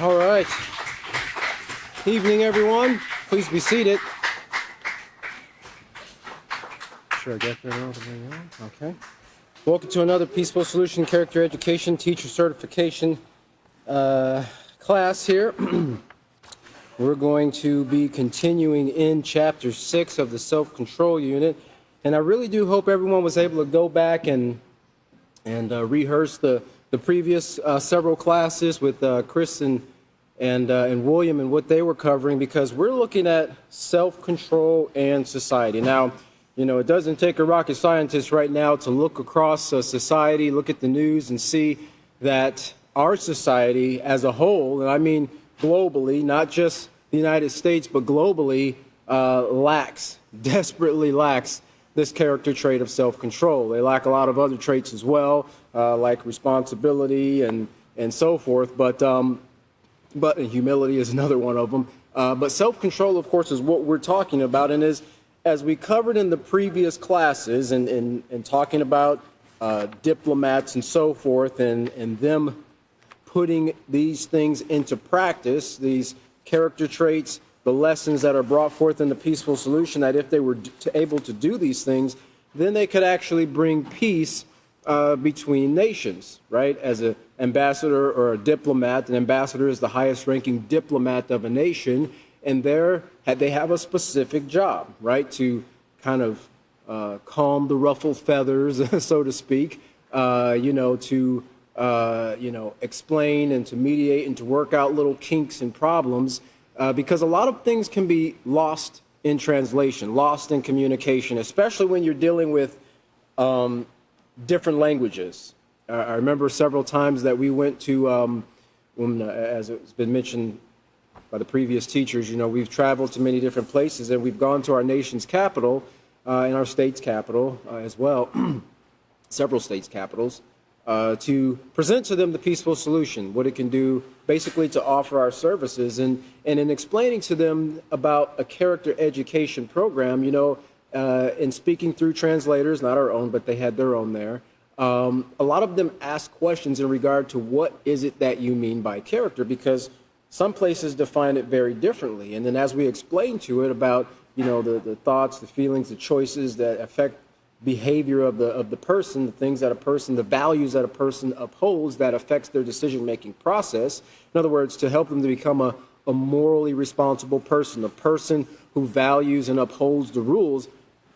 All right. Evening, everyone. Please be seated. Sure, I got that all the way on. Okay. Welcome to another Peaceful Solution Character Education Teacher Certification class here. We're going to be continuing in Chapter 6 of the Self-Control Unit. And I really do hope everyone was able to go back and rehearse the previous several classes with Chris and William and what they were covering, because we're looking at self-control and society. Now, you know, it doesn't take a rocket scientist right now to look across society, look at the news, and see that our society as a whole, and I mean globally, not just the United States, but globally, desperately lacks this character trait of self-control. They lack a lot of other traits as well, like responsibility and so forth, but humility is another one of them. But self-control, of course, is what we're talking about, and as we covered in the previous classes and talking about diplomats and so forth and them putting these things into practice, these character traits, the lessons that are brought forth in the Peaceful Solution, that if they were able to do these things, then they could actually bring peace between nations, right? As an ambassador or a diplomat, an ambassador is the highest ranking diplomat of a nation, and they have a specific job, right? To kind of calm the ruffled feathers, so to speak, to explain and to mediate and to work out little kinks and problems, because a lot of things can be lost in translation, lost in communication, especially when you're dealing with different languages. I remember several times that we went to, as it's been mentioned by the previous teachers, you know, we've traveled to many different places, and we've gone to our nation's capital and our state's capital as well, several states' capitals, to present to them the Peaceful Solution, what it can do basically to offer our services. And in explaining to them about a character education program, you know, in speaking through translators, not our own, but they had their own there, a lot of them asked questions in regard to what is it that you mean by character, because some places define it very differently. And then as we explain to it about, you know, the thoughts, the feelings, the choices that affect behavior of the person, the things that a person, the values that a person upholds that affects their decision-making process. In other words, to help them to become a morally responsible person, a person who values and upholds the rules,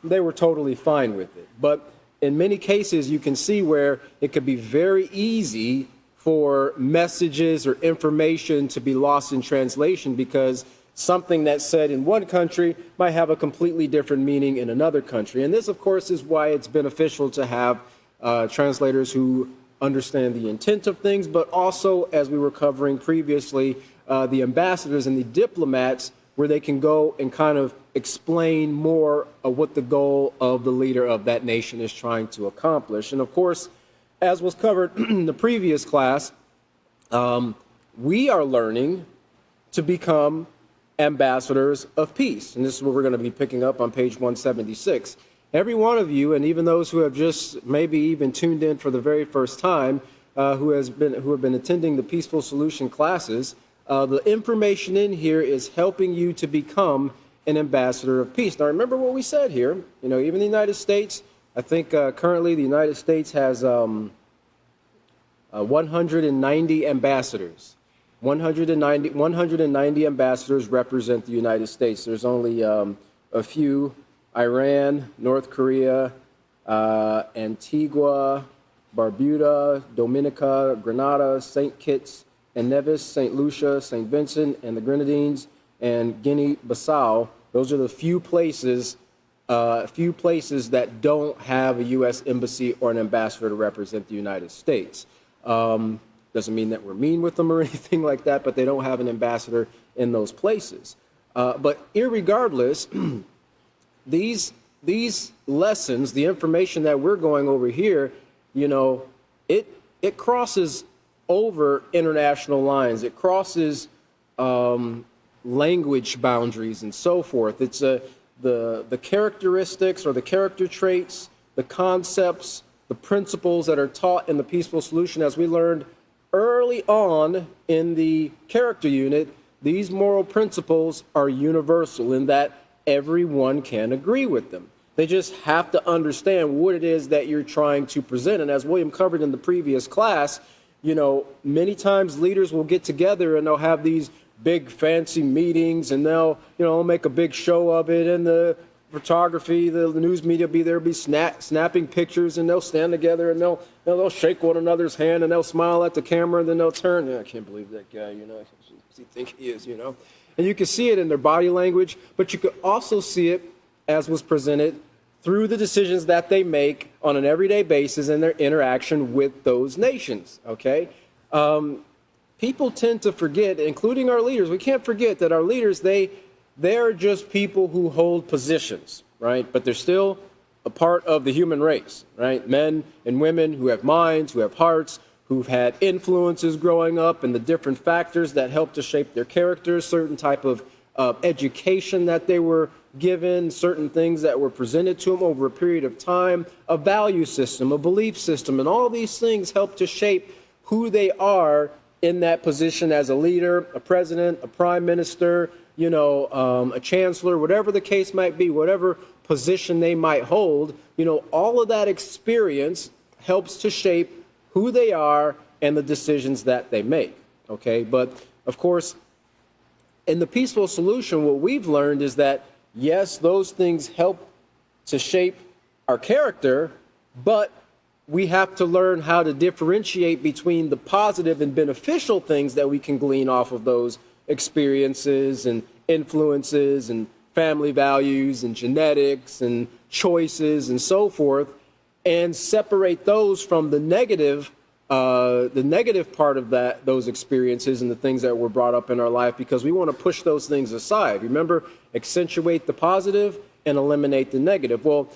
they were totally fine with it. But in many cases, you can see where it could be very easy for messages or information to be lost in translation, because something that's said in one country might have a completely different meaning in another country. And this, of course, is why it's beneficial to have translators who understand the intent of things, but also, as we were covering previously, the ambassadors and the diplomats, where they can go and kind of explain more of what the goal of the leader of that nation is trying to accomplish. And of course, as was covered in the previous class, we are learning to become ambassadors of peace. And this is what we're going to be picking up on page 176. Every one of you, and even those who have just maybe even tuned in for the very first time, who have been attending the Peaceful Solution classes, the information in here is helping you to become an ambassador of peace. Now, remember what we said here. You know, even the United States, I think currently the United States has 190 ambassadors. 190 ambassadors represent the United States. There's only a few: Iran, North Korea, Antigua, Barbuda, Dominica, Grenada, St. Kitts and Nevis, St. Lucia, St. Vincent and the Grenadines, and Guinea-Bissau. Those are the few places that don't have a U.S. embassy or an ambassador to represent the United States. Doesn't mean that we're mean with them or anything like that, but they don't have an ambassador in those places. But irregardless, these lessons, the information that we're going over here, you know, it crosses over international lines. It crosses language boundaries and so forth. It's the characteristics or the character traits, the concepts, the principles that are taught in the Peaceful Solution, as we learned early on in the character unit, these moral principles are universal in that everyone can agree with them. They just have to understand what it is that you're trying to present. And as William covered in the previous class, many times leaders will get together and they'll have these big fancy meetings and they'll, make a big show of it, and the photography, the news media will be there, snapping pictures, and they'll stand together and they'll shake one another's hand and they'll smile at the camera, and then they'll turn. I can't believe that guy, who does he think he is, And you can see it in their body language, but you could also see it, as was presented, through the decisions that they make on an everyday basis in their interaction with those nations, okay? People tend to forget, including our leaders, we can't forget that our leaders, they're just people who hold positions, right? But they're still a part of the human race, right? Men and women who have minds, who have hearts, who've had influences growing up, and the different factors that help to shape their characters, certain type of education that they were given, certain things that were presented to them over a period of time, a value system, a belief system, and all these things help to shape who they are in that position as a leader, a president, a prime minister, a chancellor, whatever the case might be, whatever position they might hold, all of that experience helps to shape who they are and the decisions that they make, okay? But, of course, in the peaceful solution, what we've learned is that, yes, those things help to shape our character, but we have to learn how to differentiate between the positive and beneficial things that we can glean off of those experiences and influences and family values and genetics and choices and so forth, and separate those from the negative part of those experiences and the things that were brought up in our life, because we want to push those things aside. Remember, accentuate the positive and eliminate the negative. Well,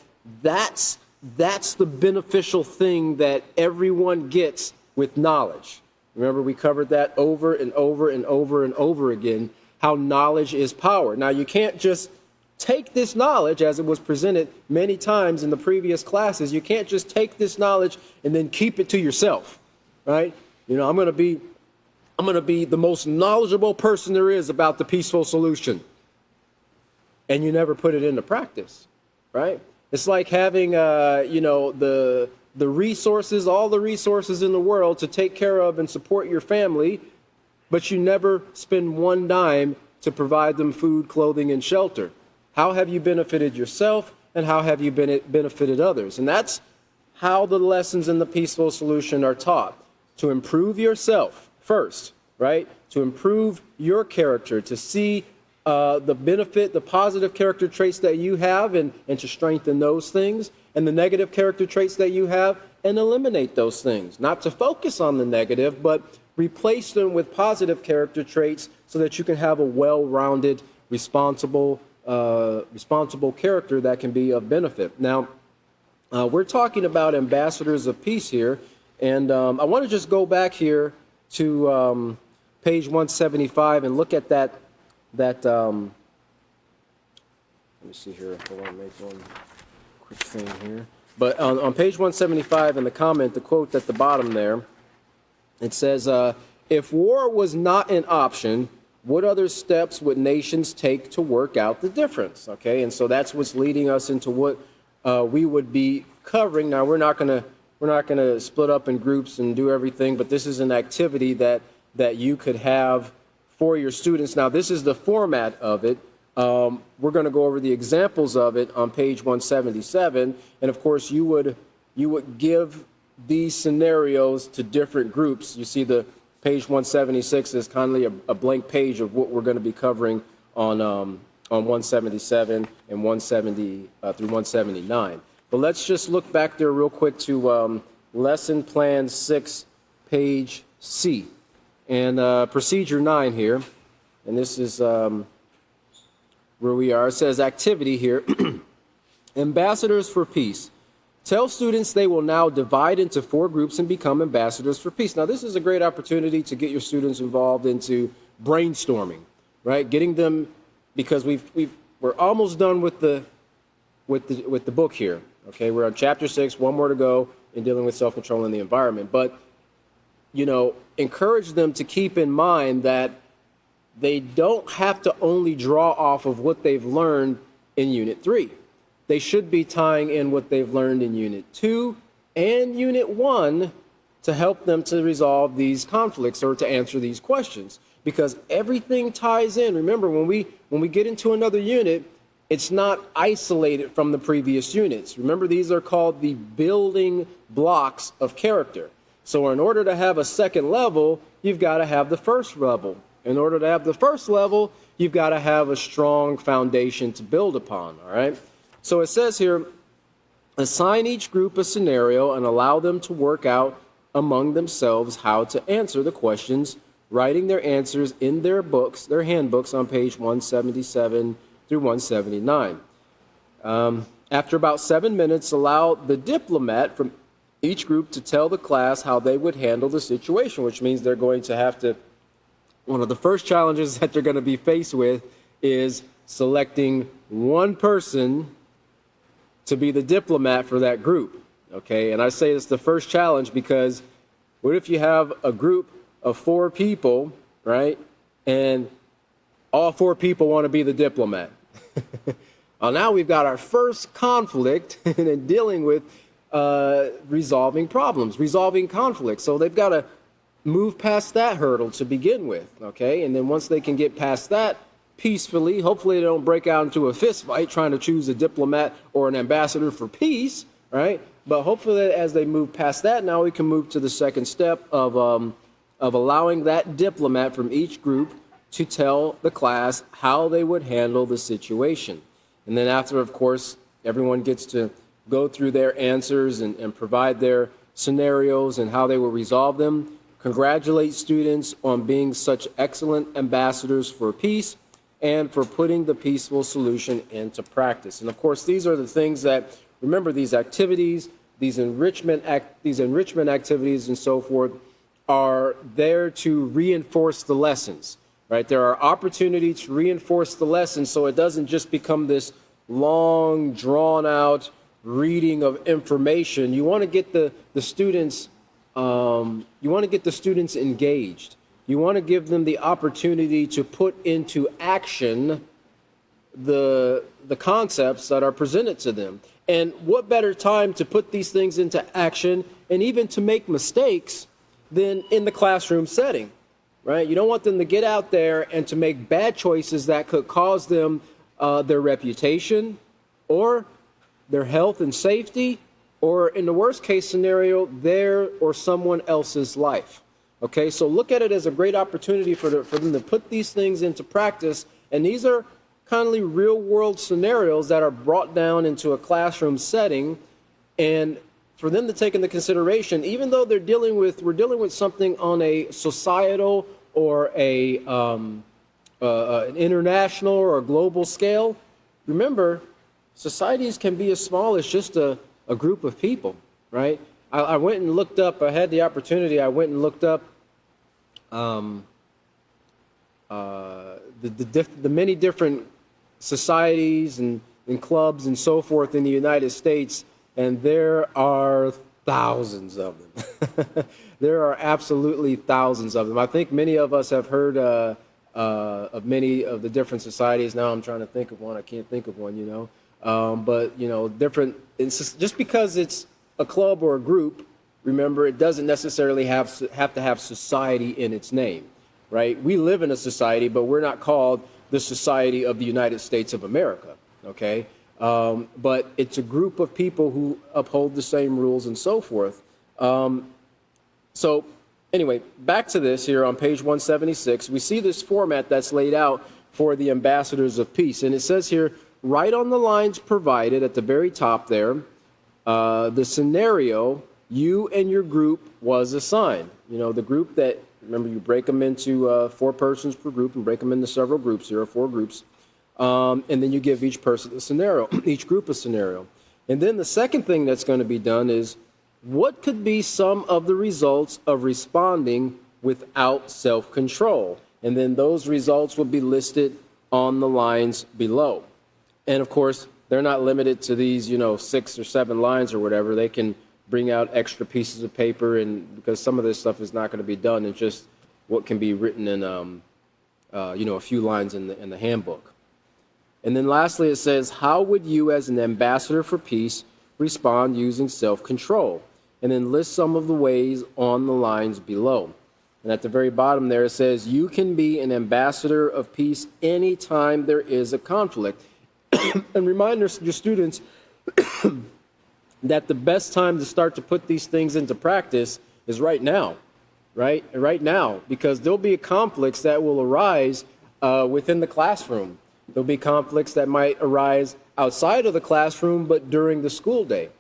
that's the beneficial thing that everyone gets with knowledge. Remember, we covered that over and over and over and over again, how knowledge is power. Now, you can't just take this knowledge, as it was presented many times in the previous classes. You can't just take this knowledge and then keep it to yourself, right? I'm going to be the most knowledgeable person there is about the peaceful solution, and you never put it into practice, right? It's like having, the resources, all the resources in the world to take care of and support your family, but you never spend one dime to provide them food, clothing, and shelter. How have you benefited yourself, and how have you benefited others? And that's how the lessons in the peaceful solution are taught. To improve yourself first, right? To improve your character, to see the benefit, the positive character traits that you have, and to strengthen those things, and the negative character traits that you have, and eliminate those things. Not to focus on the negative, but replace them with positive character traits so that you can have a well-rounded, responsible character that can be of benefit. Now, we're talking about ambassadors of peace here, and I want to just go back here to page 175 and look at that. Let me see here. I want to make one quick thing here. But on page 175 in the comment, the quote at the bottom there, it says, if war was not an option, what other steps would nations take to work out the difference? Okay, and so that's what's leading us into what we would be covering. Now, we're not going to split up in groups and do everything, but this is an activity that you could have for your students. Now, this is the format of it. We're going to go over the examples of it on page 177, and of course, you would give these scenarios to different groups. You see the page 176 is kindly a blank page of what we're going to be covering on 177 and 170 through 179. But let's just look back there real quick to lesson plan 6, page C, and procedure 9 here. And this is where we are. It says activity here. Ambassadors for peace. Tell students they will now divide into 4 groups and become ambassadors for peace. Now, this is a great opportunity to get your students involved into brainstorming, right? Getting them, because we're almost done with the book here. Okay, we're on chapter 6, one more to go in dealing with self-control in the environment. But encourage them to keep in mind that they don't have to only draw off of what they've learned in Unit 3. They should be tying in what they've learned in Unit 2 and Unit 1 to help them to resolve these conflicts or to answer these questions, because everything ties in. Remember, when we get into another unit, it's not isolated from the previous units. Remember, these are called the building blocks of character. So in order to have a second level, you've got to have the first level. In order to have the first level, you've got to have a strong foundation to build upon, all right? So it says here, assign each group a scenario and allow them to work out among themselves how to answer the questions, writing their answers in their books, their handbooks on page 177 through 179. After about 7 minutes, allow the diplomat from each group to tell the class how they would handle the situation, which means they're going to have to, one of the first challenges that they're going to be faced with is selecting one person to be the diplomat for that group, okay? And I say it's the first challenge because what if you have a group of 4 people, right? And all 4 people want to be the diplomat. Well, now we've got our first conflict in dealing with resolving problems, resolving conflicts. So they've got to move past that hurdle to begin with, okay? And then once they can get past that peacefully, hopefully they don't break out into a fist fight trying to choose a diplomat or an ambassador for peace, right? But hopefully as they move past that, now we can move to the second step of allowing that diplomat from each group to tell the class how they would handle the situation. And then after, of course, everyone gets to go through their answers and provide their scenarios and how they will resolve them. Congratulate students on being such excellent ambassadors for peace and for putting the peaceful solution into practice. And of course, these are the things that, remember, these activities, these enrichment activities and so forth are there to reinforce the lessons, right? There are opportunities to reinforce the lessons so it doesn't just become this long, drawn-out reading of information. You want to get the students engaged. You want to give them the opportunity to put into action the concepts that are presented to them. And what better time to put these things into action and even to make mistakes than in the classroom setting, right? You don't want them to get out there and to make bad choices that could cause them their reputation or their health and safety, or in the worst case scenario, their or someone else's life. Okay, so look at it as a great opportunity for them to put these things into practice. And these are kindly real world scenarios that are brought down into a classroom setting, and for them to take into consideration, even though we're dealing with something on a societal or an international or a global scale. Remember, societies can be as small as just a group of people, right? I went and looked up, I had the opportunity, I went and looked up the many different societies and clubs and so forth in the United States, and there are thousands of them. There are absolutely thousands of them. I think many of us have heard of many of the different societies. Now I'm trying to think of one. I can't think of one, but, different. It's just because it's a club or a group, remember, it doesn't necessarily have to have society in its name, right? We live in a society, but we're not called the Society of the United States of America, okay? But it's a group of people who uphold the same rules and so forth. So anyway, back to this here on page 176, we see this format that's laid out for the ambassadors of peace. And it says here, right on the lines provided at the very top there, the scenario you and your group was assigned. The group that, remember, you break them into 4 persons per group and break them into several groups. There are 4 groups. And then you give each person a scenario, each group a scenario. And then the second thing that's going to be done is, what could be some of the results of responding without self-control? And then those results will be listed on the lines below. And of course, they're not limited to these, 6 or 7 lines or whatever. They can bring out extra pieces of paper, and because some of this stuff is not going to be done in just what can be written in a few lines in the handbook. And then lastly, it says, how would you as an ambassador for peace respond using self-control? And then list some of the ways on the lines below. And at the very bottom there, it says, you can be an ambassador of peace anytime there is a conflict. And remind your students that the best time to start to put these things into practice is right now, right? Right now, because there'll be conflicts that will arise within the classroom. There'll be conflicts that might arise outside of the classroom, but during the school day,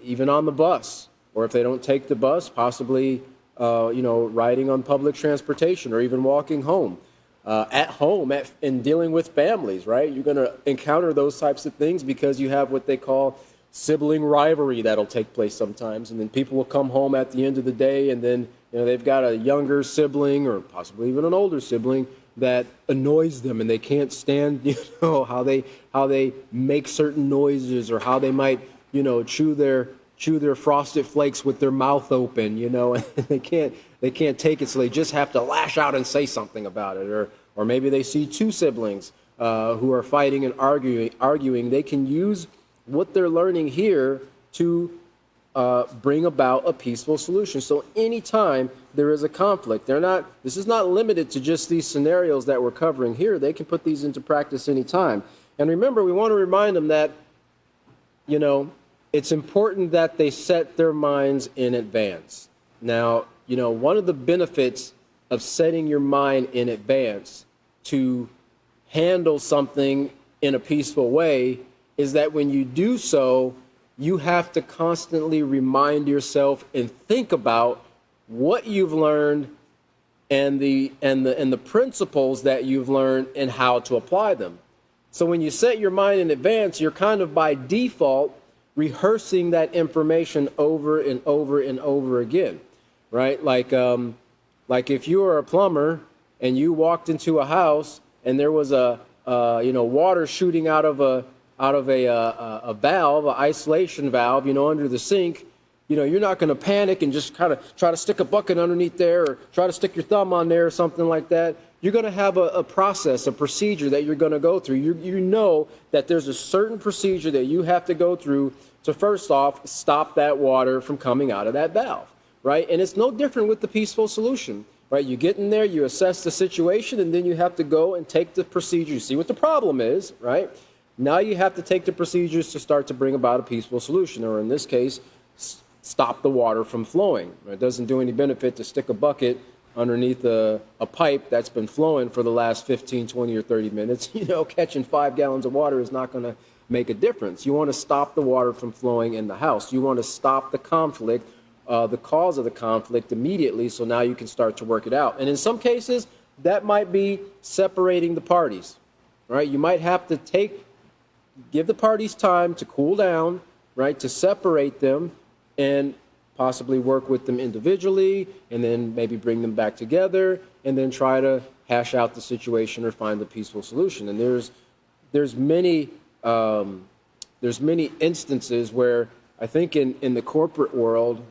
even on the bus, or if they don't take the bus, possibly, riding on public transportation or even walking home. At home and dealing with families, right? You're going to encounter those types of things because you have what they call sibling rivalry that'll take place sometimes. And then people will come home at the end of the day, and then they've got a younger sibling or possibly even an older sibling that annoys them, and they can't stand how they make certain noises, or how they might chew their frosted flakes with their mouth open, and they can't take it, so they just have to lash out and say something about it. Or maybe they see two siblings who are fighting and arguing. They can use what they're learning here to bring about a peaceful solution. So anytime there is a conflict, this is not limited to just these scenarios that we're covering here. They can put these into practice anytime. And remember, we want to remind them that, it's important that they set their minds in advance. Now, one of the benefits of setting your mind in advance to handle something in a peaceful way is that when you do so, you have to constantly remind yourself and think about what you've learned and the principles that you've learned and how to apply them. So when you set your mind in advance, you're kind of by default rehearsing that information over and over and over again, right? Like if you were a plumber and you walked into a house and there was water shooting out of a valve, an isolation valve, under the sink, you're not going to panic and just kind of try to stick a bucket underneath there or try to stick your thumb on there or something like that. You're going to have a process, a procedure that you're going to go through. You know that there's a certain procedure that you have to go through to, first off, stop that water from coming out of that valve, right? And it's no different with the peaceful solution, right? You get in there, you assess the situation, and then you have to go and take the procedure. You see what the problem is, right? Now you have to take the procedures to start to bring about a peaceful solution, or in this case, stop the water from flowing. It doesn't do any benefit to stick a bucket underneath a pipe that's been flowing for the last 15, 20, or 30 minutes. Catching 5 gallons of water is not going to make a difference. You want to stop the water from flowing in the house. You want to stop the conflict, the cause of the conflict immediately, so now you can start to work it out. And in some cases, that might be separating the parties, right? You might have to give the parties time to cool down, right, to separate them and possibly work with them individually, and then maybe bring them back together, and then try to hash out the situation or find a peaceful solution. And there's many instances where I think in the corporate world,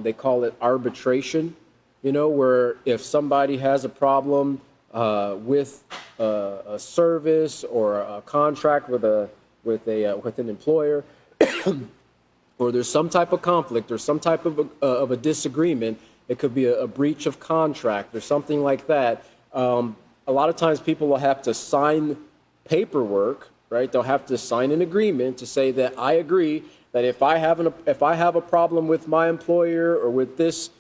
they call it arbitration, where if somebody has a problem with a service or a contract with an employer, or there's some type of conflict or some type of a disagreement, it could be a breach of contract or something like that. A lot of times people will have to sign paperwork, right? They'll have to sign an agreement to say that I agree that if I have a problem with my employer or with this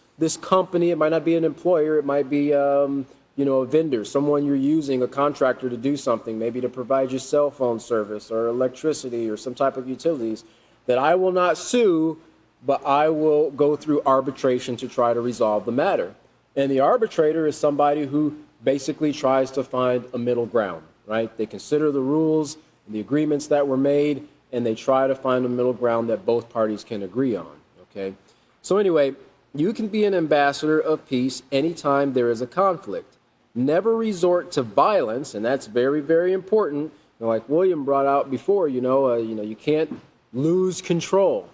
company, it might not be an employer, it might be a vendor, someone you're using, a contractor to do something, maybe to provide you cell phone service or electricity or some type of utilities, that I will not sue, but I will go through arbitration to try to resolve the matter. And the arbitrator is somebody who basically tries to find a middle ground, right? They consider the rules and the agreements that were made, and they try to find a middle ground that both parties can agree on, okay? So anyway, you can be an ambassador of peace anytime there is a conflict. Never resort to violence, and that's very, very important. Like William brought out before, you can't lose control.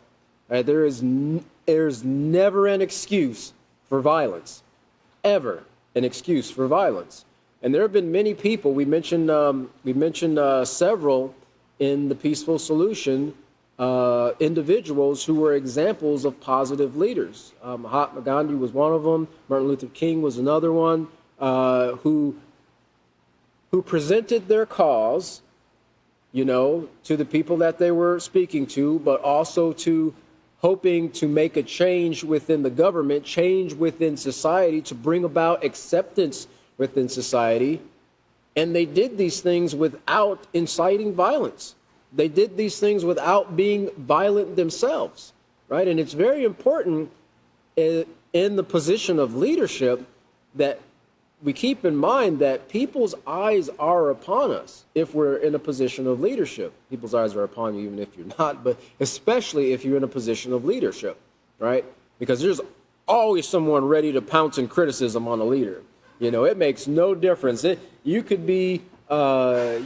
There's never an excuse for violence, ever an excuse for violence. And there have been many people, we mentioned several in the Peaceful Solution, individuals who were examples of positive leaders. Mahatma Gandhi was one of them. Martin Luther King was another one, who presented their cause, to the people that they were speaking to, but also to hoping to make a change within the government, change within society, to bring about acceptance within society. And they did these things without inciting violence. They did these things without being violent themselves, right? And it's very important in the position of leadership that we keep in mind that people's eyes are upon us if we're in a position of leadership. People's eyes are upon you even if you're not, but especially if you're in a position of leadership, right? Because there's always someone ready to pounce in criticism on a leader. It makes no difference. You could be, have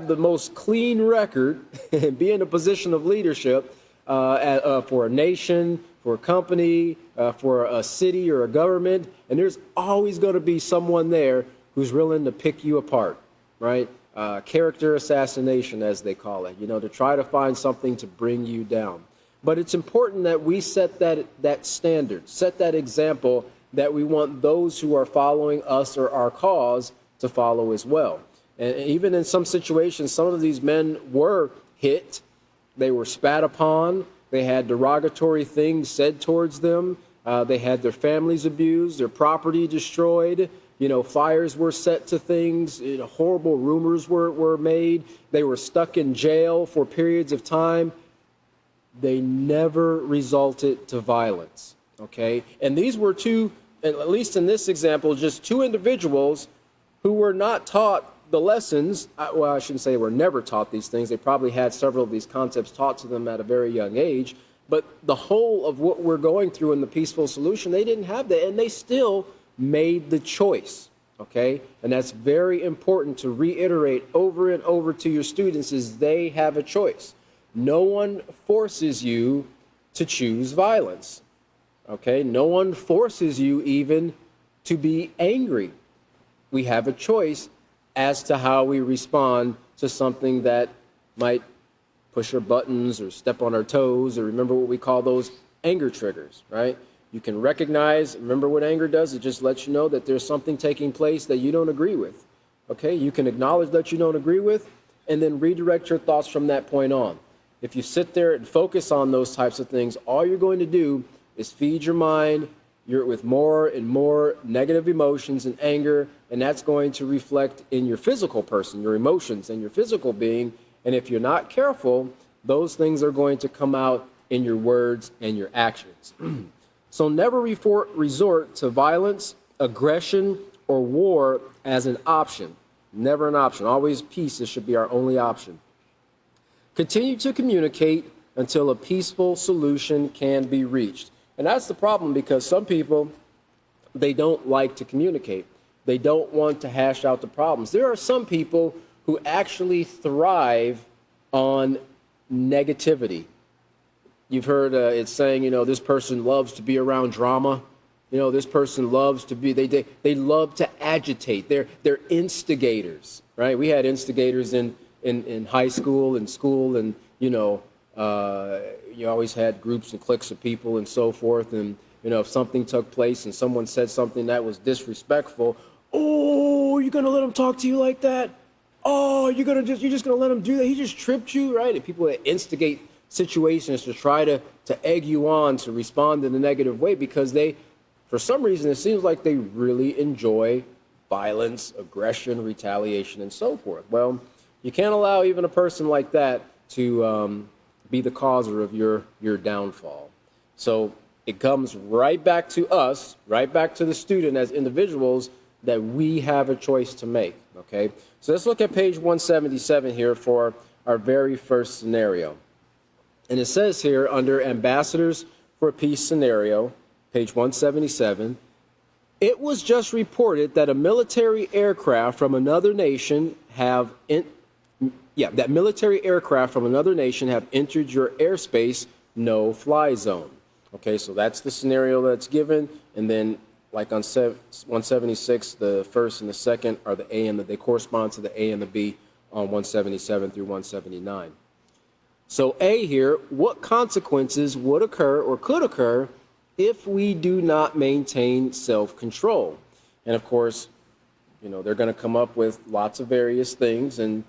the most clean record and be in a position of leadership for a nation, for a company, for a city or a government, and there's always going to be someone there who's willing to pick you apart, right? Character assassination, as they call it, to try to find something to bring you down. But it's important that we set that standard, set that example that we want those who are following us or our cause to follow as well. And even in some situations, some of these men were hit, they were spat upon, they had derogatory things said towards them, they had their families abused, their property destroyed, fires were set to things, horrible rumors were made, they were stuck in jail for periods of time. They never resulted to violence, okay? And these were two, at least in this example, just two individuals who were not taught the lessons. Well, I shouldn't say they were never taught these things. They probably had several of these concepts taught to them at a very young age. But the whole of what we're going through in the Peaceful Solution, they didn't have that, and they still made the choice, okay? And that's very important to reiterate over and over to your students, is they have a choice. No one forces you to choose violence, okay? No one forces you even to be angry. We have a choice as to how we respond to something that might push our buttons or step on our toes, or remember what we call those anger triggers, right? You can remember what anger does? It just lets you know that there's something taking place that you don't agree with, okay? You can acknowledge that you don't agree with, and then redirect your thoughts from that point on. If you sit there and focus on those types of things, all you're going to do is feed your mind with more and more negative emotions and anger, and that's going to reflect in your physical person, your emotions and your physical being. And if you're not careful, those things are going to come out in your words and your actions. So never resort to violence, aggression, or war as an option. Never an option. Always peace. This should be our only option. Continue to communicate until a peaceful solution can be reached. And that's the problem, because some people, they don't like to communicate. They don't want to hash out the problems. There are some people who actually thrive on negativity. You've heard it saying, this person loves to be around drama. This person loves to be, they love to agitate. They're instigators, right? We had instigators in high school and school, and, you always had groups and cliques of people and so forth. And, if something took place and someone said something that was disrespectful, oh, you're going to let him talk to you like that? Oh, you're just going to let him do that? He just tripped you, right? And people that instigate situations to try to egg you on to respond in a negative way, because for some reason, it seems like they really enjoy violence, aggression, retaliation, and so forth. Well, you can't allow even a person like that to be the causer of your downfall. So it comes right back to us, right back to the student as individuals, that we have a choice to make, okay? So let's look at page 177 here for our very first scenario. And it says here, under Ambassadors for Peace scenario, page 177, it was just reported that a military aircraft from another nation have entered your airspace no-fly zone. Okay, so that's the scenario that's given, and then like on 176, the first and the second are the A and they correspond to the A and the B on 177 through 179. So A here, what consequences would occur or could occur if we do not maintain self-control? And of course, you know, they're going to come up with lots of various things and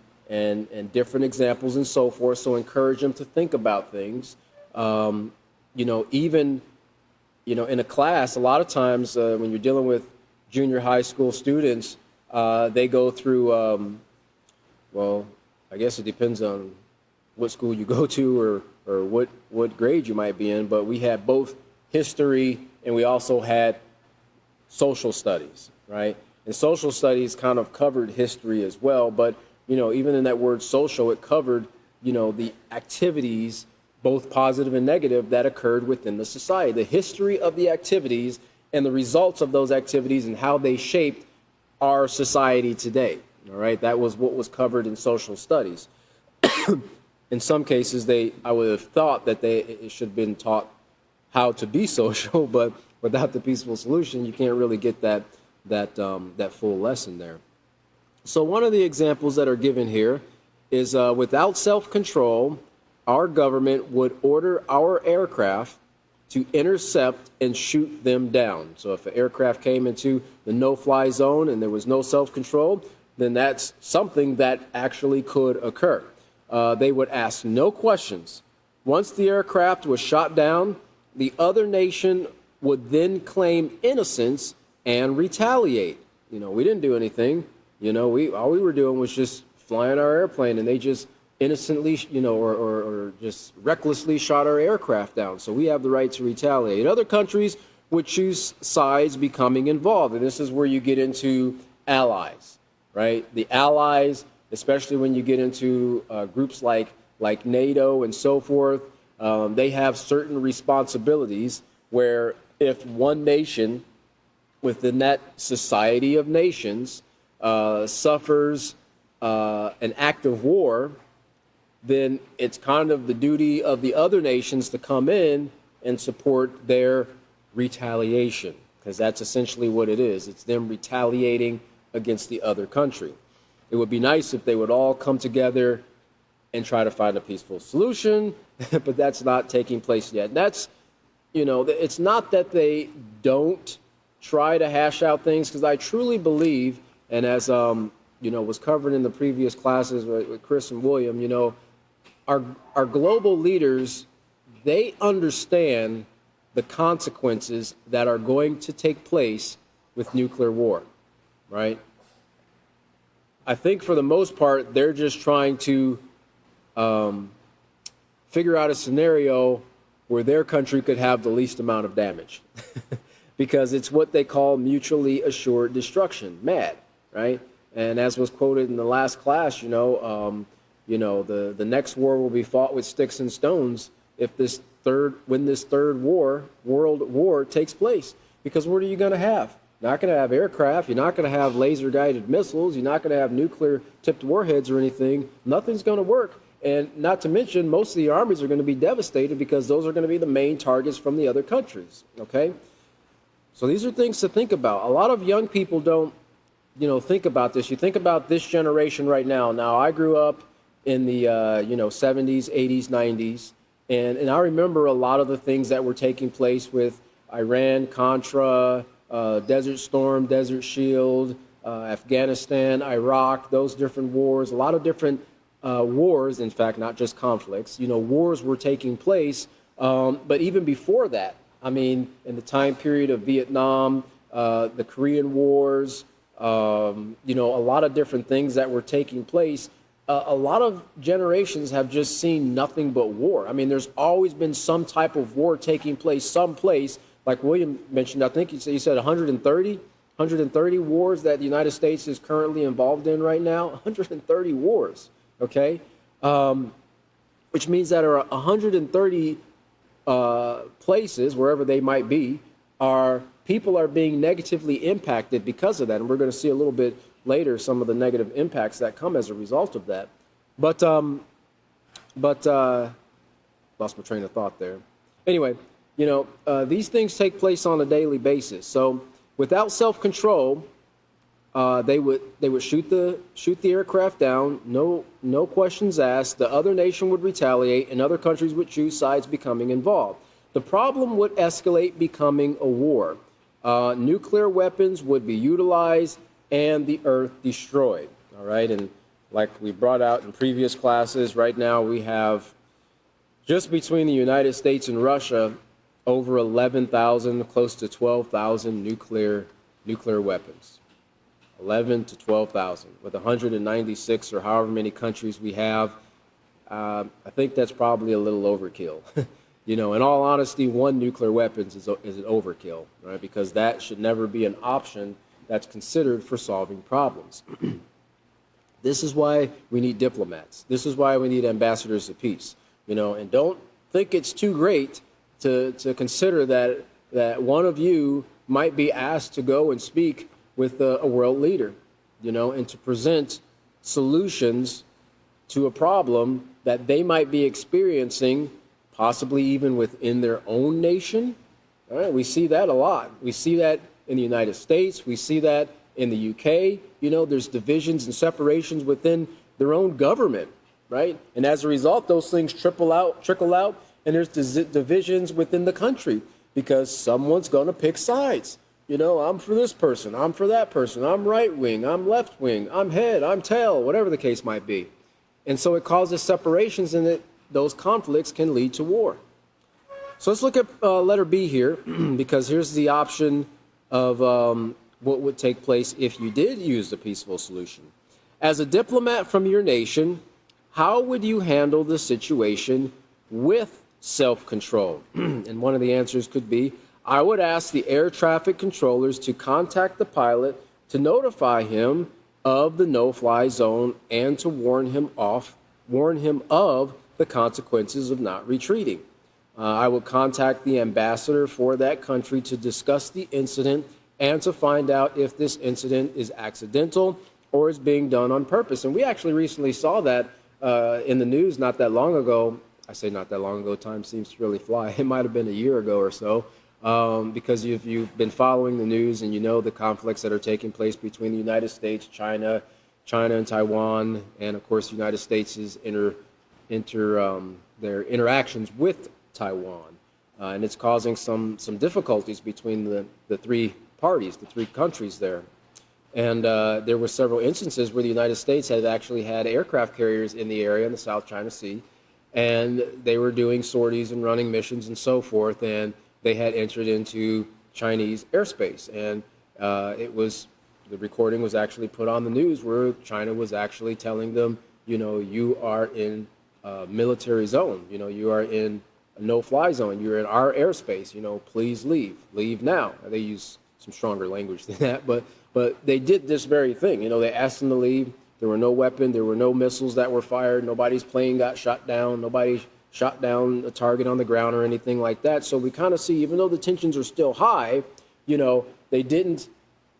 different examples and so forth. So encourage them to think about things. You know, even, you know, in a class, a lot of times when you're dealing with junior high school students, they go through, well, I guess it depends on what school you go to or what grade you might be in, but we had both history and we also had social studies, right? And social studies kind of covered history as well, but, you know, even in that word social, it covered, you know, the activities, both positive and negative, that occurred within the society, the history of the activities and the results of those activities and how they shaped our society today, all right? That was what was covered in social studies. In some cases, I would have thought that it should have been taught how to be social, but without the peaceful solution, you can't really get that full lesson there. So one of the examples that are given here is without self-control, our government would order our aircraft to intercept and shoot them down. So if an aircraft came into the no-fly zone and there was no self-control, then that's something that actually could occur. They would ask no questions. Once the aircraft was shot down, the other nation would then claim innocence and retaliate. You know, we didn't do anything. You know, all we were doing was just flying our airplane, and they just innocently, you know, or just recklessly shot our aircraft down. So we have the right to retaliate. Other countries would choose sides, becoming involved, and this is where you get into allies, right? The allies, especially when you get into groups like NATO and so forth, they have certain responsibilities where if one nation within that society of nations suffers an act of war, then it's kind of the duty of the other nations to come in and support their retaliation, because that's essentially what it is. It's them retaliating against the other country. It would be nice if they would all come together and try to find a peaceful solution, but that's not taking place yet. That's, you know, it's not that they don't try to hash out things, because I truly believe, and as you know, was covered in the previous classes with Chris and William, you know, our global leaders, they understand the consequences that are going to take place with nuclear war, right? I think for the most part, they're just trying to figure out a scenario where their country could have the least amount of damage because it's what they call mutually assured destruction, MAD, right? And as was quoted in the last class, you know, the next war will be fought with sticks and stones if when this third world war takes place. Because what are you going to have? You're not going to have aircraft. You're not going to have laser-guided missiles. You're not going to have nuclear-tipped warheads or anything. Nothing's going to work. And not to mention, most of the armies are going to be devastated because those are going to be the main targets from the other countries, okay? So these are things to think about. A lot of young people don't, you know, think about this. You think about this generation right now. Now, I grew up in the, 70s, 80s, 90s, and I remember a lot of the things that were taking place with Iran, Contra, Desert Storm, Desert Shield, Afghanistan, Iraq, those different wars, a lot of different wars, in fact, not just conflicts. You know, wars were taking place, but even before that, I mean, in the time period of Vietnam, the Korean Wars, you know, a lot of different things that were taking place. A lot of generations have just seen nothing but war. I mean, there's always been some type of war taking place someplace. Like William mentioned, I think he said 130 wars that the United States is currently involved in right now. 130 wars, okay? Which means that are 130 places, wherever they might be, people are being negatively impacted because of that. And we're going to see a little bit later some of the negative impacts that come as a result of that. But lost my train of thought there. Anyway, these things take place on a daily basis. So without self-control, they would shoot the aircraft down, no questions asked. The other nation would retaliate, and other countries would choose sides, becoming involved. The problem would escalate, becoming a war. Nuclear weapons would be utilized, and the Earth destroyed. All right, and like we brought out in previous classes, right now we have, just between the United States and Russia, over 11,000, close to 12,000 nuclear weapons. 11 to 12,000, with 196 or however many countries we have. I think that's probably a little overkill. In all honesty, one nuclear weapon is an overkill, right? Because that should never be an option that's considered for solving problems. This is why we need diplomats. This is why we need ambassadors of peace. And don't think it's too great to consider that one of you might be asked to go and speak with a world leader, and to present solutions to a problem that they might be experiencing, possibly even within their own nation. All right, we see that a lot. We see that in the United States. We see that in the UK. There's divisions and separations within their own government, right? And as a result, those things trickle out, and there's divisions within the country because someone's going to pick sides. I'm for this person, I'm for that person, I'm right wing, I'm left wing, I'm head, I'm tail, whatever the case might be. And so it causes separations, and those conflicts can lead to war. So let's look at letter B here, because here's the option of what would take place if you did use the peaceful solution. As a diplomat from your nation, how would you handle the situation with self-control? And one of the answers could be, I would ask the air traffic controllers to contact the pilot to notify him of the no-fly zone and to warn him of the consequences of not retreating. I would contact the ambassador for that country to discuss the incident and to find out if this incident is accidental or is being done on purpose. And we actually recently saw that in the news not that long ago. I say not that long ago, time seems to really fly. It might have been a year ago or so. Because you've been following the news and the conflicts that are taking place between the United States, China and Taiwan, and of course the United States' their interactions with Taiwan, and it's causing some difficulties between the three parties, the three countries there. And there were several instances where the United States had actually had aircraft carriers in the area in the South China Sea, and they were doing sorties and running missions and so forth, and they had entered into Chinese airspace, and the recording was actually put on the news where China was actually telling them, you are in a military zone, you are in a no-fly zone, you're in our airspace, please leave now. They use some stronger language than that, but they did this very thing. They asked them to leave. There were no weapons, there were no missiles that were fired, nobody's plane got shot down, nobody shot down a target on the ground or anything like that. So we kind of see, even though the tensions are still high, they didn't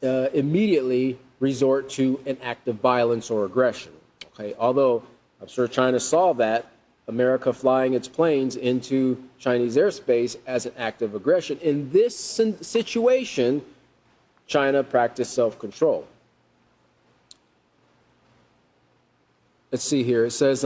immediately resort to an act of violence or aggression. Okay, although I'm sure China saw that America flying its planes into Chinese airspace as an act of aggression. In this situation, China practiced self-control. Let's see here. It says,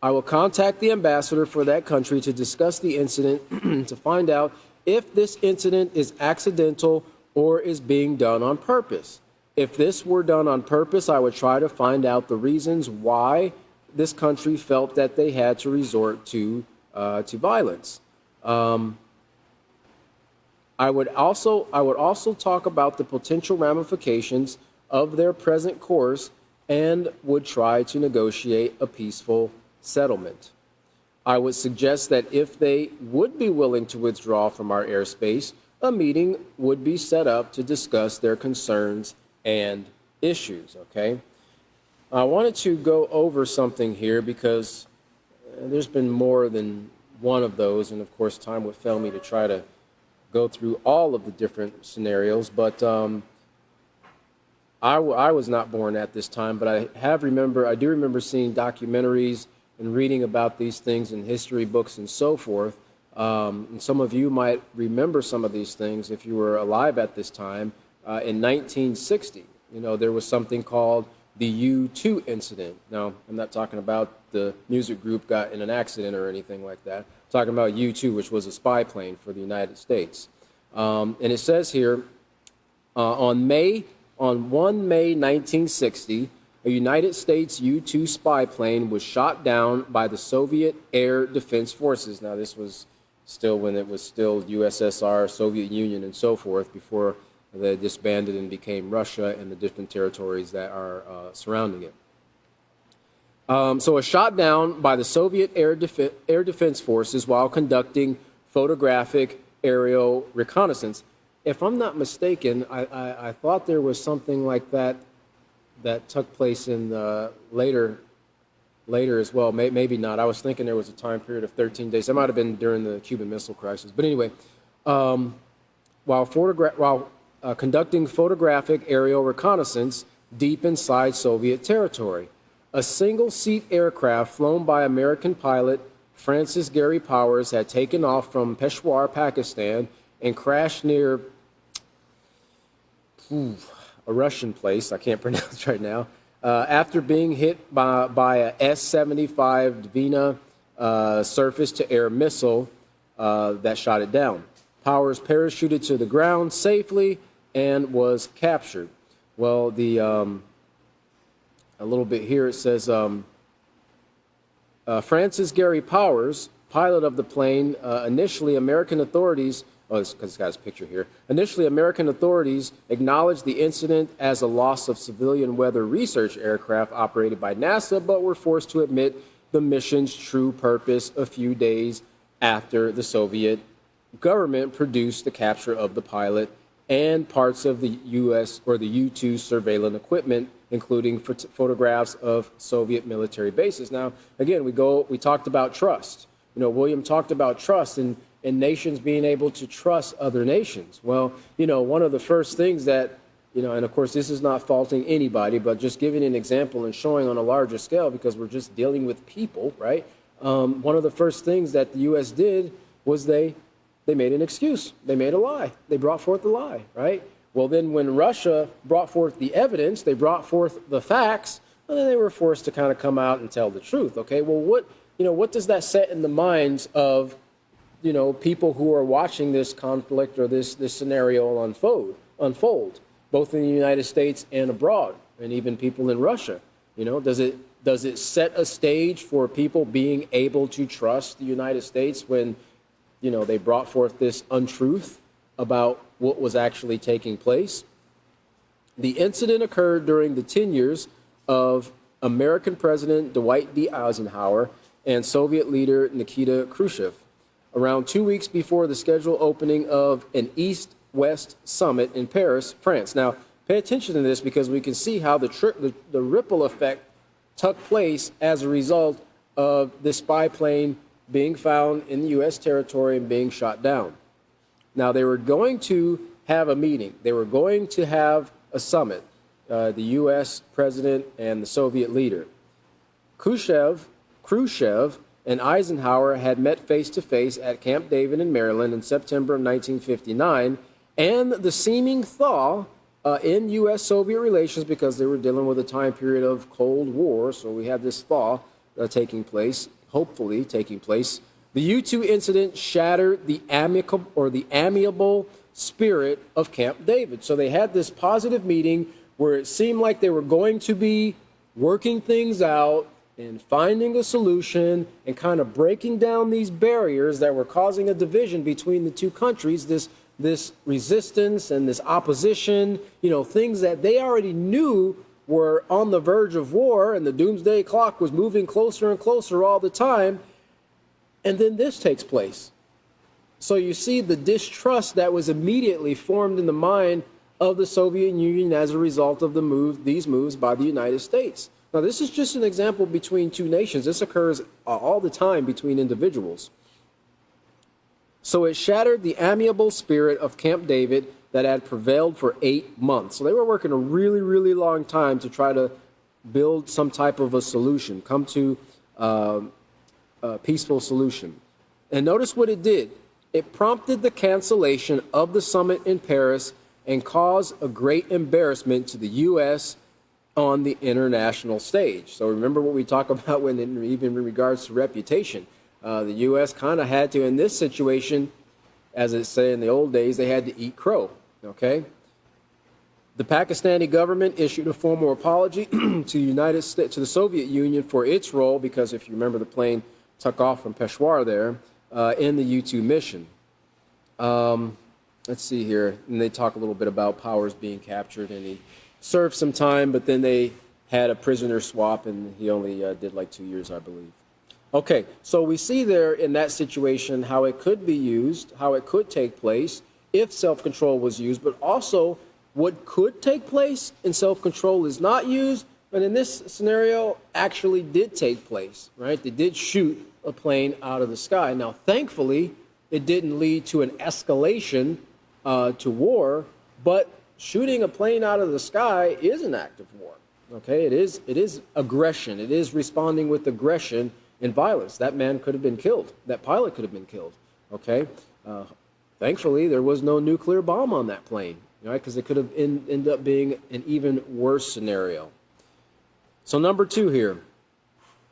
I will contact the ambassador for that country to discuss the incident to find out if this incident is accidental or is being done on purpose. If this were done on purpose, I would try to find out the reasons why this country felt that they had to resort to violence. I would also talk about the potential ramifications of their present course and would try to negotiate a peaceful settlement. I would suggest that if they would be willing to withdraw from our airspace, a meeting would be set up to discuss their concerns and issues, okay? I wanted to go over something here because there's been more than one of those, and of course time would fail me to try to go through all of the different scenarios, but I was not born at this time, but I do remember seeing documentaries and reading about these things in history books and so forth. And some of you might remember some of these things if you were alive at this time. In 1960, there was something called the U-2 incident. Now, I'm not talking about the music group got in an accident or anything like that. I'm talking about U-2, which was a spy plane for the United States. And it says here, on 1 May 1960, a United States U-2 spy plane was shot down by the Soviet Air Defense Forces. Now, this was still when it was still USSR, Soviet Union, and so forth, before they disbanded and became Russia and the different territories that are surrounding it. So it was shot down by the Soviet Air Defense Forces while conducting photographic aerial reconnaissance. If I'm not mistaken, I thought there was something like that took place in later as well. Maybe not. I was thinking there was a time period of 13 days. That might have been during the Cuban Missile Crisis. But anyway, while conducting photographic aerial reconnaissance deep inside Soviet territory, a single-seat aircraft flown by American pilot Francis Gary Powers had taken off from Peshawar, Pakistan, and crashed near a Russian place, I can't pronounce right now, after being hit by a S-75 Dvina surface-to-air missile that shot it down. Powers parachuted to the ground safely and was captured. Well, a little bit here it says, Francis Gary Powers, pilot of the plane, initially American authorities, because it's got his picture here. Initially, American authorities acknowledged the incident as a loss of civilian weather research aircraft operated by NASA, but were forced to admit the mission's true purpose a few days after the Soviet government produced the capture of the pilot and parts of the U.S. or the U-2 surveillance equipment, including photographs of Soviet military bases. Now, again, we talked about trust. William talked about trust and nations being able to trust other nations. Well, one of the first things that, and of course this is not faulting anybody, but just giving an example and showing on a larger scale because we're just dealing with people, right? One of the first things that the U.S. did was they made an excuse. They made a lie. They brought forth the lie, right? Well, then when Russia brought forth the evidence, they brought forth the facts, and then they were forced to kind of come out and tell the truth, okay? Well, what does that set in the minds of people who are watching this conflict or this scenario unfold, both in the United States and abroad, and even people in Russia? Does it set a stage for people being able to trust the United States when, they brought forth this untruth about what was actually taking place? The incident occurred during the tenures of American President Dwight D. Eisenhower and Soviet leader Nikita Khrushchev, around 2 weeks before the scheduled opening of an East-West summit in Paris, France. Now, pay attention to this because we can see how the ripple effect took place as a result of this spy plane being found in U.S. territory and being shot down. Now, they were going to have a meeting. They were going to have a summit, the U.S. president and the Soviet leader. Khrushchev and Eisenhower had met face-to-face at Camp David in Maryland in September of 1959, and the seeming thaw in U.S.-Soviet relations, because they were dealing with a time period of Cold War, so we had this thaw hopefully taking place. The U-2 incident shattered the amiable spirit of Camp David. So they had this positive meeting where it seemed like they were going to be working things out and finding a solution and kind of breaking down these barriers that were causing a division between the two countries, this resistance and this opposition, things that they already knew were on the verge of war, and the doomsday clock was moving closer and closer all the time. And then this takes place. So you see the distrust that was immediately formed in the mind of the Soviet Union as a result of these moves by the United States. Now, this is just an example between two nations. This occurs all the time between individuals. So it shattered the amiable spirit of Camp David that had prevailed for 8 months. So they were working a really, really long time to try to build some type of a solution, come to peaceful solution. And notice what it did. It prompted the cancellation of the summit in Paris and caused a great embarrassment to the U.S. on the international stage. So remember what we talk about when even in regards to reputation. The U.S. kind of had to, in this situation, as it said in the old days, they had to eat crow, okay? The Pakistani government issued a formal apology to the Soviet Union for its role, because if you remember, the plane took off from Peshawar there in the U-2 mission. Let's see here, and they talk a little bit about Powers being captured, and he served some time, but then they had a prisoner swap, and he only did like 2 years, I believe. Okay, so we see there in that situation how it could be used, how it could take place if self-control was used, but also what could take place and self-control is not used, but in this scenario actually did take place, right? They did shoot a plane out of the sky. Now, thankfully, it didn't lead to an escalation to war, but shooting a plane out of the sky is an act of war, okay? It is aggression. It is responding with aggression and violence. That man could have been killed. That pilot could have been killed, okay? Thankfully, there was no nuclear bomb on that plane, right? Because it could have ended up being an even worse scenario. So number 2 here,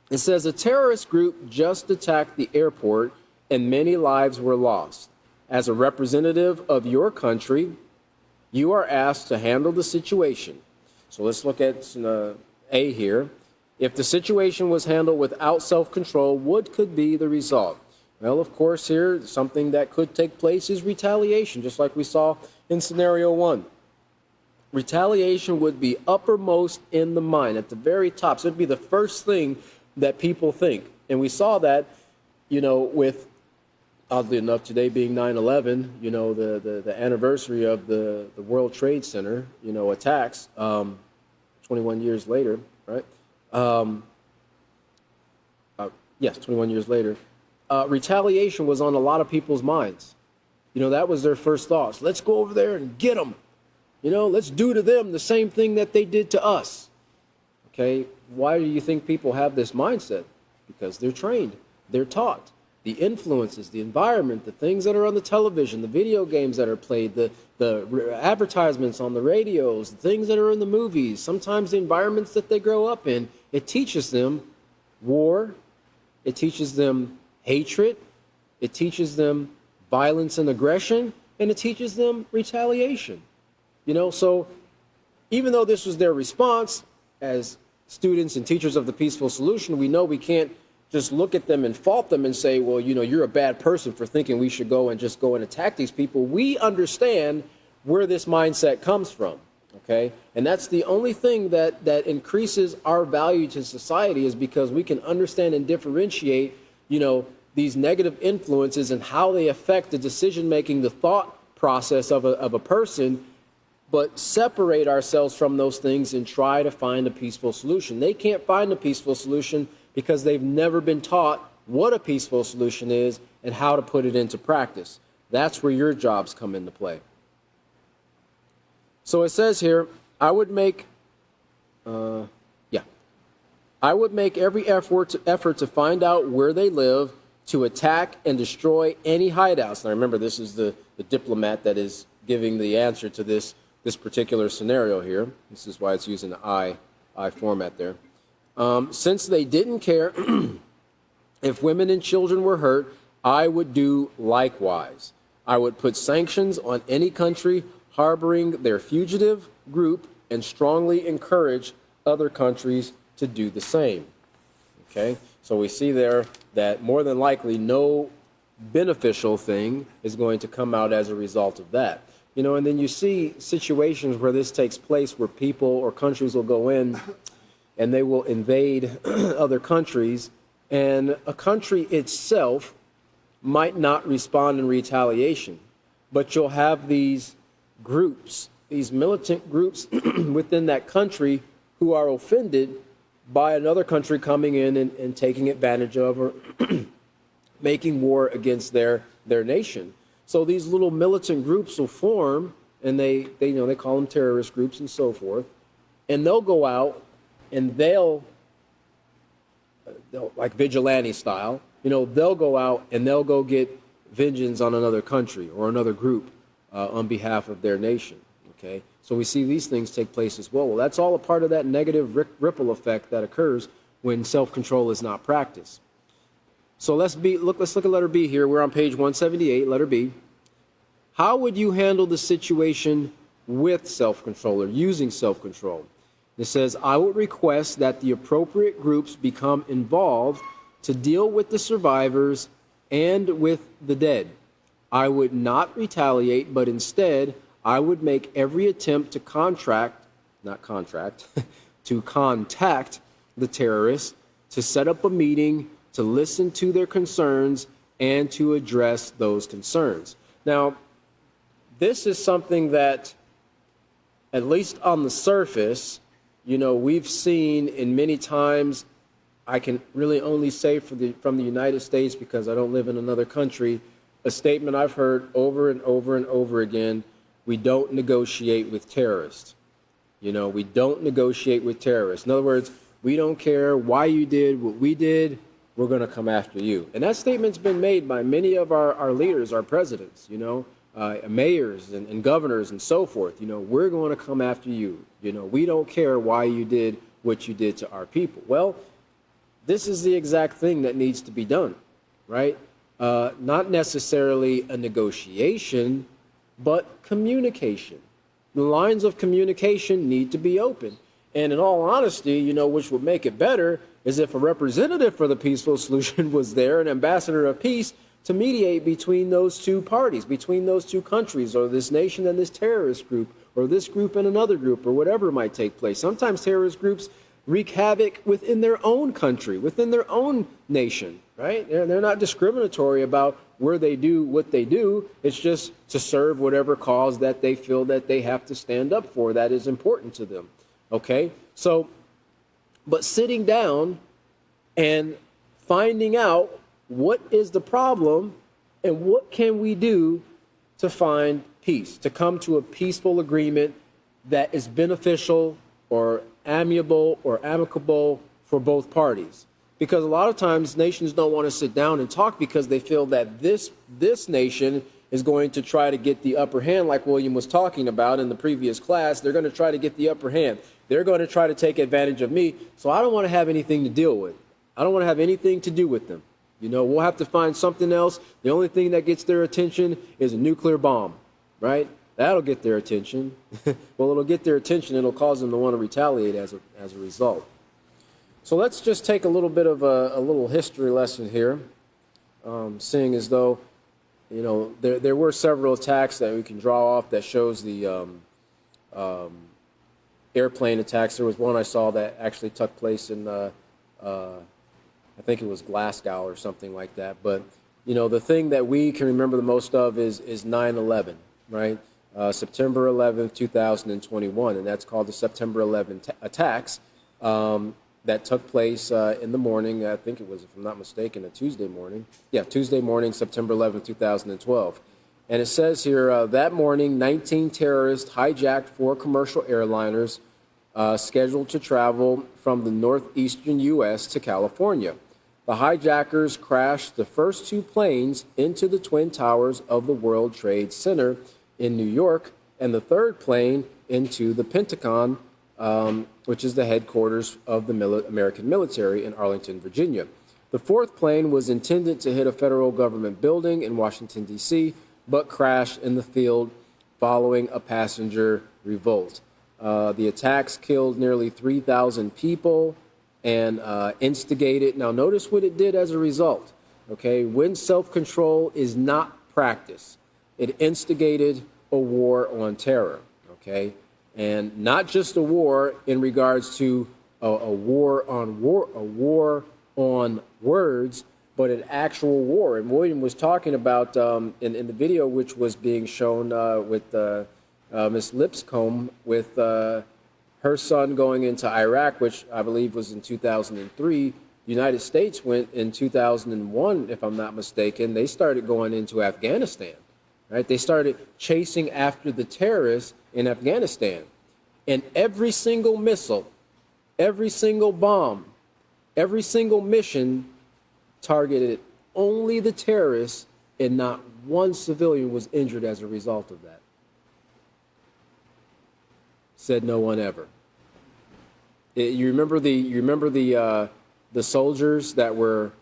it says a terrorist group just attacked the airport and many lives were lost. As a representative of your country, you are asked to handle the situation. So let's look at A here. If the situation was handled without self-control, what could be the result? Well, of course, here, something that could take place is retaliation, just like we saw in scenario 1. Retaliation would be uppermost in the mind, at the very top. So it would be the first thing that people think. And we saw that, with, oddly enough, today being 9/11, the anniversary of the World Trade Center, attacks, 21 years later, right? Yes, 21 years later. Retaliation was on a lot of people's minds. That was their first thoughts. Let's go over there and get them. Let's do to them the same thing that they did to us. Okay, why do you think people have this mindset? Because they're trained, they're taught. The influences, the environment, the things that are on the television, the video games that are played, the advertisements on the radios, the things that are in the movies, sometimes the environments that they grow up in, it teaches them war, it teaches them hatred, it teaches them violence and aggression, and it teaches them retaliation. So even though this was their response as students and teachers of the peaceful solution, we know we can't just look at them and fault them and say, well, you're a bad person for thinking we should go and attack these people. We understand where this mindset comes from, okay? And that's the only thing that increases our value to society, is because we can understand and differentiate, these negative influences and how they affect the decision-making, the thought process of a person, but separate ourselves from those things and try to find a peaceful solution. They can't find a peaceful solution because they've never been taught what a peaceful solution is and how to put it into practice. That's where your jobs come into play. So it says here, I would make every effort to find out where they live, to attack and destroy any hideouts. Now remember, this is the diplomat that is giving the answer to this particular scenario here. This is why it's using the I format there. Since they didn't care if women and children were hurt, I would do likewise. I would put sanctions on any country harboring their fugitive group and strongly encourage other countries to do the same. Okay, so we see there that more than likely no beneficial thing is going to come out as a result of that. And then you see situations where this takes place, where people or countries will go in and they will invade other countries, and a country itself might not respond in retaliation, but you'll have these groups, these militant groups within that country who are offended by another country coming in and taking advantage of or making war against their nation. So these little militant groups will form, and they call them terrorist groups and so forth, and they'll go out and they'll like vigilante style, they'll go out and they'll go get vengeance on another country or another group on behalf of their nation. Okay, so we see these things take place as well. Well, that's all a part of that negative ripple effect that occurs when self-control is not practiced. So let's look at letter B here. We're on page 178, letter B. How would you handle the situation with self-control or using self-control? It says, I would request that the appropriate groups become involved to deal with the survivors and with the dead. I would not retaliate, but instead, I would make every attempt to to contact the terrorists, to set up a meeting, to listen to their concerns, and to address those concerns. Now, this is something that, at least on the surface, we've seen in many times. I can really only say from the United States, because I don't live in another country, a statement I've heard over and over and over again: we don't negotiate with terrorists. We don't negotiate with terrorists. In other words, we don't care why you did what we did, we're going to come after you. And that statement's been made by many of our leaders, our presidents, mayors and governors and so forth. We're going to come after you. We don't care why you did what you did to our people. Well, this is the exact thing that needs to be done, right? Not necessarily a negotiation, but communication. The lines of communication need to be open. And in all honesty, which would make it better is if a representative for the peaceful solution was there, an ambassador of peace, to mediate between those two parties, between those two countries, or this nation and this terrorist group, or this group and another group, or whatever might take place. Sometimes terrorist groups wreak havoc within their own country, within their own nation, right? They're not discriminatory about where they do what they do. It's just to serve whatever cause that they feel that they have to stand up for that is important to them, okay? So, but sitting down and finding out what is the problem and what can we do to find peace, to come to a peaceful agreement that is beneficial or amiable or amicable for both parties. Because a lot of times nations don't want to sit down and talk because they feel that this nation is going to try to get the upper hand, like William was talking about in the previous class. They're going to try to get the upper hand. They're going to try to take advantage of me, so I don't want to have anything to deal with. I don't want to have anything to do with them. We'll have to find something else. The only thing that gets their attention is a nuclear bomb, right? That'll get their attention. Well, it'll get their attention. It'll cause them to want to retaliate as a result. So let's just take a little bit of a little history lesson here, seeing as though, there were several attacks that we can draw off that shows the airplane attacks. There was one I saw that actually took place in, I think it was Glasgow or something like that. But, the thing that we can remember the most of is 9/11, right? September 11th, 2021, and that's called the September 11th attacks that took place in the morning. I think it was, if I'm not mistaken, a Tuesday morning. Yeah, Tuesday morning, September 11th, 2012. And it says here, that morning, 19 terrorists hijacked 4 commercial airliners scheduled to travel from the northeastern U.S. to California. The hijackers crashed the first 2 planes into the Twin Towers of the World Trade Center in New York, and the 3rd plane into the Pentagon, which is the headquarters of the American military in Arlington, Virginia. The 4th plane was intended to hit a federal government building in Washington, D.C., but crashed in the field following a passenger revolt. The attacks killed nearly 3,000 people and instigated. Now, notice what it did as a result. Okay, when self-control is not practiced, it instigated a war on terror. Okay, and not just a war in regards to a war on words, but an actual war. And William was talking about in the video, which was being shown with Miss Lipscomb with her son going into Iraq, which I believe was in 2003. The United States went in 2001, if I'm not mistaken. They started going into Afghanistan, right? They started chasing after the terrorists in Afghanistan. And every single missile, every single bomb, Every single mission targeted only the terrorists, and not one civilian was injured as a result of that. Said no one ever. You remember the soldiers that were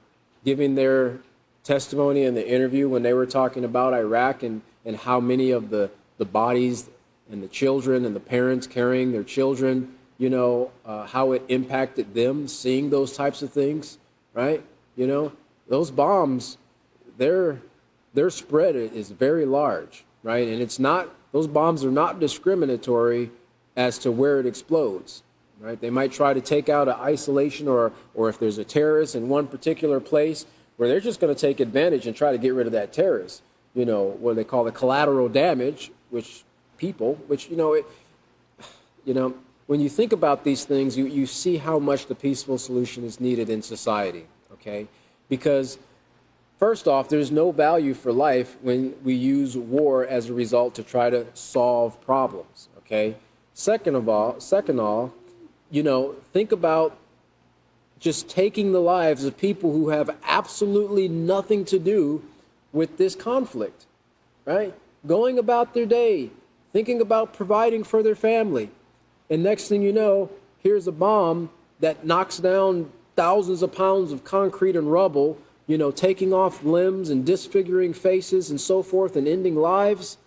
giving their testimony in the interview when they were talking about Iraq and how many of the bodies and the children and the parents carrying their children, how it impacted them seeing those types of things, right? Those bombs, their spread is very large, right? And those bombs are not discriminatory as to where it explodes, right? They might try to take out an isolation or if there's a terrorist in one particular place where they're just going to take advantage and try to get rid of that terrorist, what they call the collateral damage, which when you think about these things, you see how much the peaceful solution is needed in society, okay? Because first off, there's no value for life when we use war as a result to try to solve problems, okay? Second all, think about just taking the lives of people who have absolutely nothing to do with this conflict, right? Going about their day, thinking about providing for their family. And next thing you know, here's a bomb that knocks down thousands of pounds of concrete and rubble, taking off limbs and disfiguring faces and so forth and ending lives.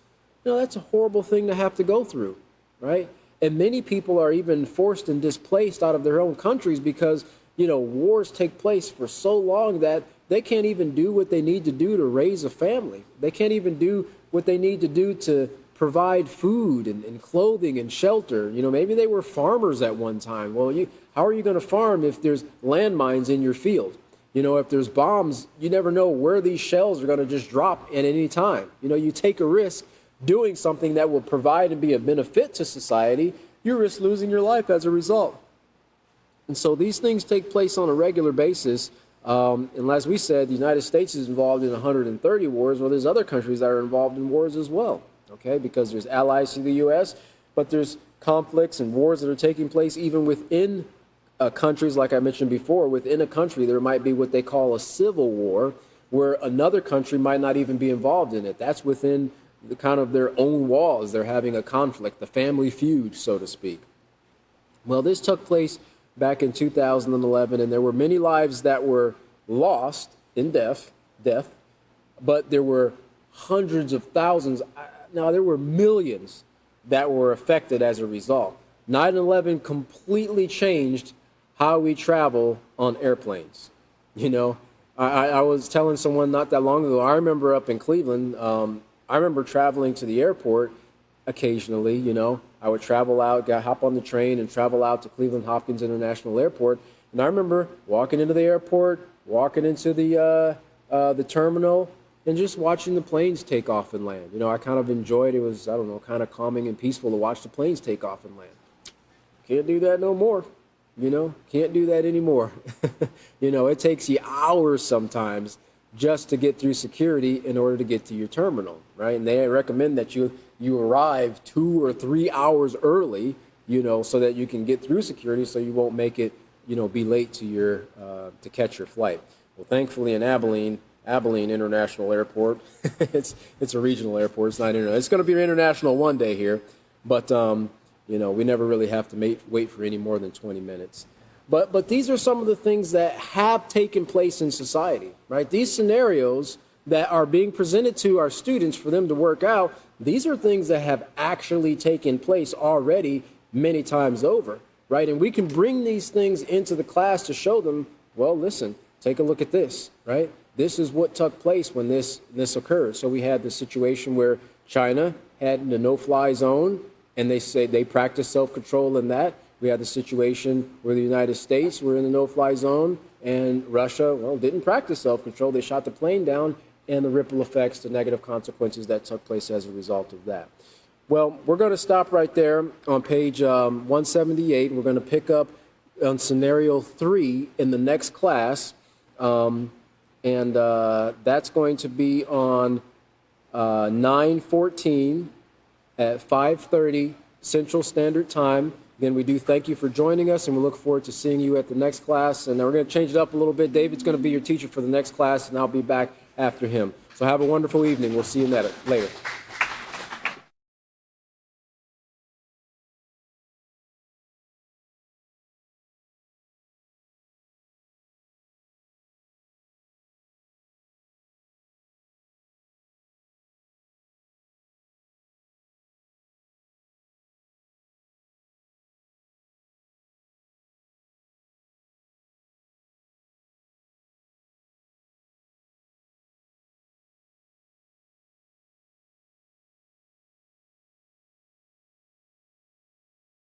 That's a horrible thing to have to go through, right? And many people are even forced and displaced out of their own countries because, wars take place for so long that they can't even do what they need to do to raise a family. They can't even do what they need to do to provide food and clothing and shelter. Maybe they were farmers at one time. Well, how are you going to farm if there's landmines in your field? If there's bombs, you never know where these shells are going to just drop at any time. You take a risk doing something that will provide and be a benefit to society, you risk losing your life as a result. And so these things take place on a regular basis. And as we said, the United States is involved in 130 wars. Well, there's other countries that are involved in wars as well, okay? Because there's allies to the U.S., but there's conflicts and wars that are taking place even within countries, like I mentioned before. Within a country, there might be what they call a civil war, where another country might not even be involved in it. That's within the kind of their own walls. They're having a conflict, the family feud, so to speak. Well, this took place back in 2011, and there were many lives that were lost in death, but there were hundreds of thousands. Now, there were millions that were affected as a result. 9/11 completely changed how we travel on airplanes. I was telling someone not that long ago, I remember up in Cleveland, I remember traveling to the airport occasionally. I would travel out, hop on the train and travel out to Cleveland Hopkins International Airport. And I remember walking into the airport, walking into the terminal, and just watching the planes take off and land. I kind of enjoyed it. It was, kind of calming and peaceful to watch the planes take off and land. Can't do that no more. Can't do that anymore. It takes you hours sometimes just to get through security in order to get to your terminal, right? And they recommend that you arrive 2 or 3 hours early, so that you can get through security, so you won't make it, be late to to catch your flight. Well, thankfully in Abilene International Airport, it's a regional airport. It's not international. It's going to be international one day here, but we never really have to wait for any more than 20 minutes. But these are some of the things that have taken place in society, right? These scenarios that are being presented to our students for them to work out, these are things that have actually taken place already many times over, right? And we can bring these things into the class to show them, well, listen, take a look at this, right? This is what took place when this occurred. So we had the situation where China had the no-fly zone, and they say they practiced self-control in that. We had the situation where the United States were in the no-fly zone, and Russia, didn't practice self-control. They shot the plane down, and the ripple effects, the negative consequences that took place as a result of that. Well, we're going to stop right there on page 178. We're going to pick up on scenario 3 in the next class, and that's going to be on 9/14 at 5:30 Central Standard Time. Again, we do thank you for joining us, and we look forward to seeing you at the next class. And we're going to change it up a little bit. David's going to be your teacher for the next class, and I'll be back after him. So have a wonderful evening. We'll see you later.